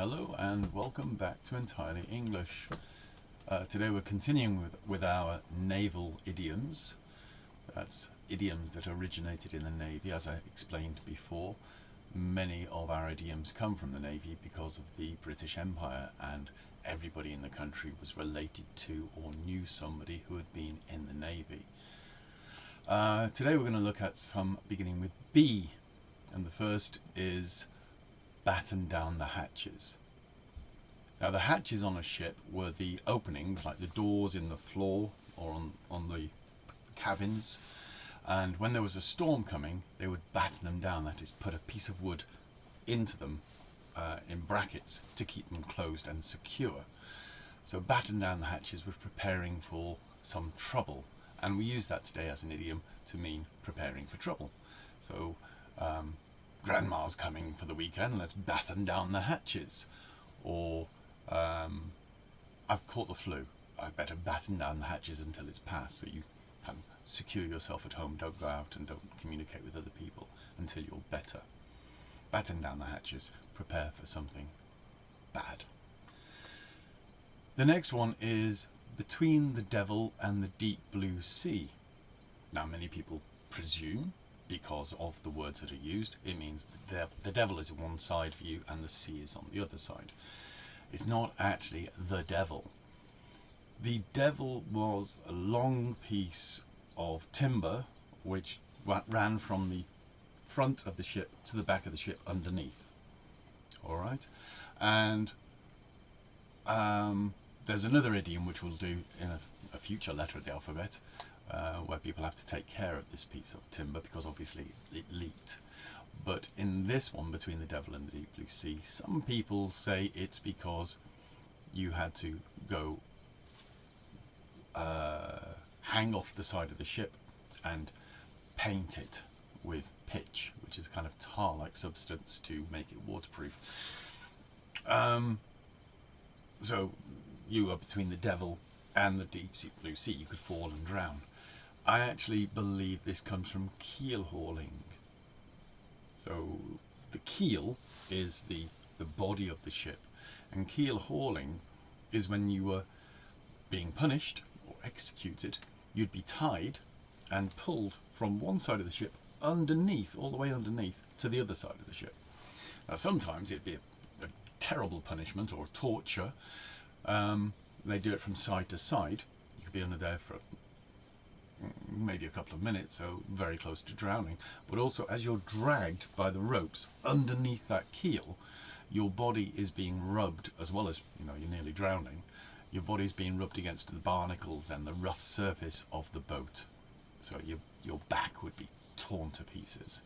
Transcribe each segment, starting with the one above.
Hello and welcome back to Entirely English. Today we're continuing with our naval idioms. That's idioms that originated in the Navy. As I explained before, many of our idioms come from the Navy because of the British Empire, and everybody in the country was related to or knew somebody who had been in the Navy. Today we're going to look at some beginning with B, and the first is batten down the hatches. Now the hatches on a ship were the openings, like the doors in the floor or on the cabins, and when there was a storm coming they would batten them down, that is, put a piece of wood into them in brackets to keep them closed and secure. So batten down the hatches was preparing for some trouble, and we use that today as an idiom to mean preparing for trouble. So grandma's coming for the weekend, let's batten down the hatches. Or I've caught the flu, I better batten down the hatches until it's passed, so you can secure yourself at home, don't go out and don't communicate with other people until you're better. Batten down the hatches, prepare for something bad. The next one is between the devil and the deep blue sea. Now many people presume, because of the words that are used, it means the devil is on one side for you and the sea is on the other side. It's not actually the devil. The devil was a long piece of timber which ran from the front of the ship to the back of the ship underneath. Alright? And there's another idiom which we'll do in a future letter of the alphabet, where people have to take care of this piece of timber because obviously it leaked. But in this one, between the devil and the deep blue sea, some people say it's because you had to go hang off the side of the ship and paint it with pitch, which is a kind of tar-like substance to make it waterproof. So you are between the devil and the deep blue sea, you could fall and drown. I actually believe this comes from keelhauling. So the keel is the body of the ship, and keelhauling is when you were being punished or executed, you'd be tied and pulled from one side of the ship underneath, all the way underneath, to the other side of the ship. Now sometimes it'd be a terrible punishment or torture. They do it from side to side. You could be under there for maybe a couple of minutes, so very close to drowning. But also, as you're dragged by the ropes underneath that keel, your body is being rubbed, as well as, you're nearly drowning. Your body's being rubbed against the barnacles and the rough surface of the boat. So your back would be torn to pieces.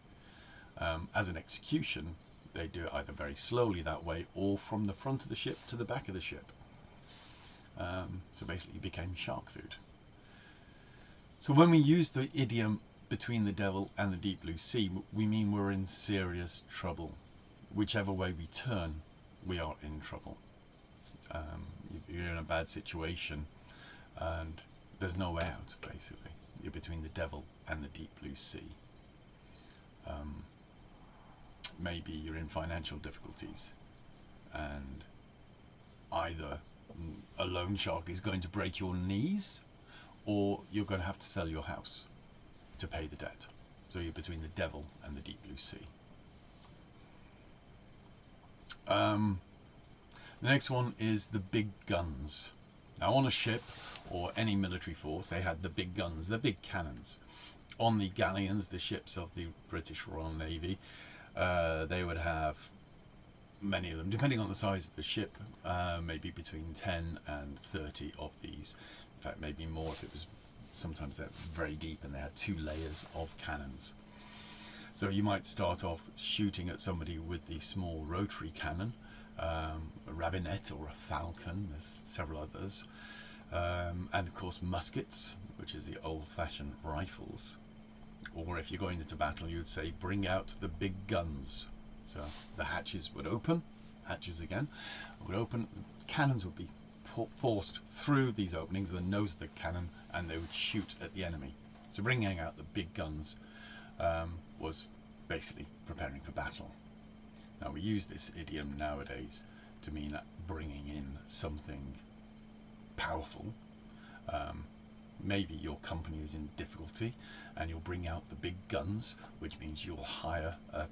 As an execution, they do it either very slowly that way or from the front of the ship to the back of the ship. So basically you became shark food. So when we use the idiom between the devil and the deep blue sea, we mean we're in serious trouble. Whichever way we turn, we are in trouble. You're in a bad situation and there's no way out, basically. You're between the devil and the deep blue sea. Maybe you're in financial difficulties and either a loan shark is going to break your knees, or you're going to have to sell your house to pay the debt. So you're between the devil and the deep blue sea. The next one is the big guns. Now on a ship or any military force, they had the big guns, the big cannons. On the galleons, the ships of the British Royal Navy, they would have many of them, depending on the size of the ship, maybe between 10 and 30 of these. In fact, maybe more if it was, sometimes they're very deep and they had 2 layers of cannons. So you might start off shooting at somebody with the small rotary cannon, a rabinet or a falcon, there's several others, and of course muskets, which is the old-fashioned rifles. Or if you're going into battle, you would say, bring out the big guns. So the hatches would open, hatches again, would open, cannons would be forced through these openings, the nose of the cannon, and they would shoot at the enemy. So bringing out the big guns was basically preparing for battle. Now we use this idiom nowadays to mean bringing in something powerful. Maybe your company is in difficulty and you'll bring out the big guns, which means you'll hire a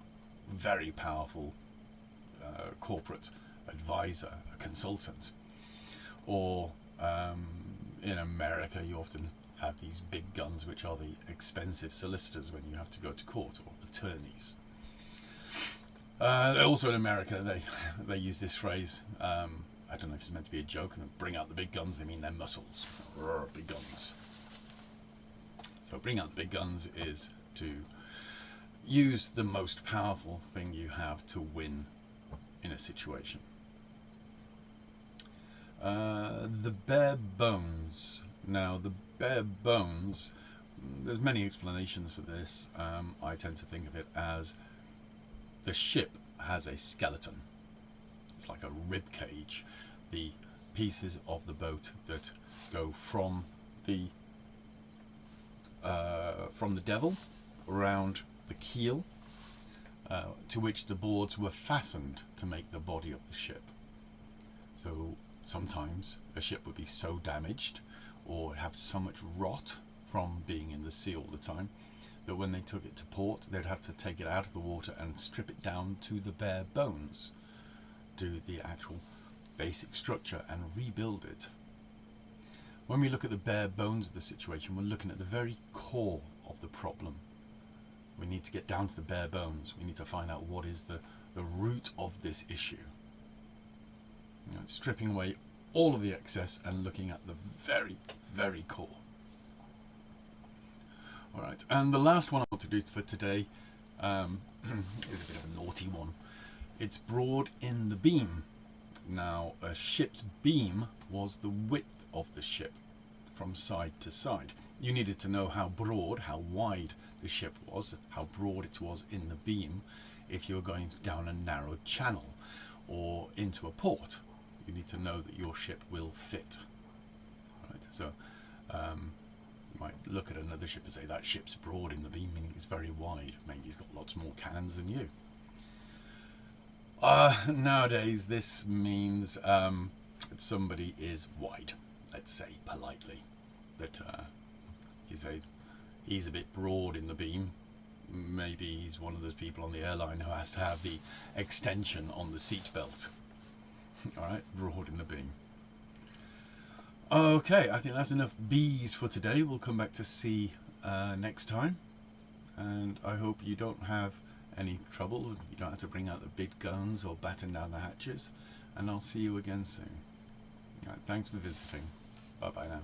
very powerful corporate advisor, a consultant. Or in America, you often have these big guns, which are the expensive solicitors when you have to go to court, or attorneys. Also in America, they use this phrase. I don't know if it's meant to be a joke, and bring out the big guns, they mean their muscles. Big guns. So bring out the big guns is to use the most powerful thing you have to win in a situation. The bare bones. Now, the bare bones, there's many explanations for this. I tend to think of it as the ship has a skeleton. It's like a rib cage. The pieces of the boat that go from the Devil around the keel, to which the boards were fastened to make the body of the ship. So sometimes a ship would be so damaged or have so much rot from being in the sea all the time that when they took it to port, they'd have to take it out of the water and strip it down to the bare bones, do the actual basic structure and rebuild it. When we look at the bare bones of the situation, we're looking at the very core of the problem. We need to get down to the bare bones. We need to find out what is the root of this issue. You know, it's stripping away all of the excess and looking at the very, very core. Alright, and the last one I want to do for today is a bit of a naughty one. It's broad in the beam. Now, a ship's beam was the width of the ship from side to side. You needed to know how broad, how wide the ship was, how broad it was in the beam if you're going down a narrow channel or into a port. You need to know that your ship will fit. Right? So you might look at another ship and say that ship's broad in the beam, meaning it's very wide. Maybe it's got lots more cannons than you. Nowadays this means that somebody is wide, let's say politely, that you say he's a bit broad in the beam. Maybe he's one of those people on the airline who has to have the extension on the seat belt. Alright, broad in the beam. Okay, I think that's enough B's for today. We'll come back to C next time, and I hope you don't have any trouble. You don't have to bring out the big guns or batten down the hatches, and I'll see you again soon. Right, thanks for visiting. Bye bye now.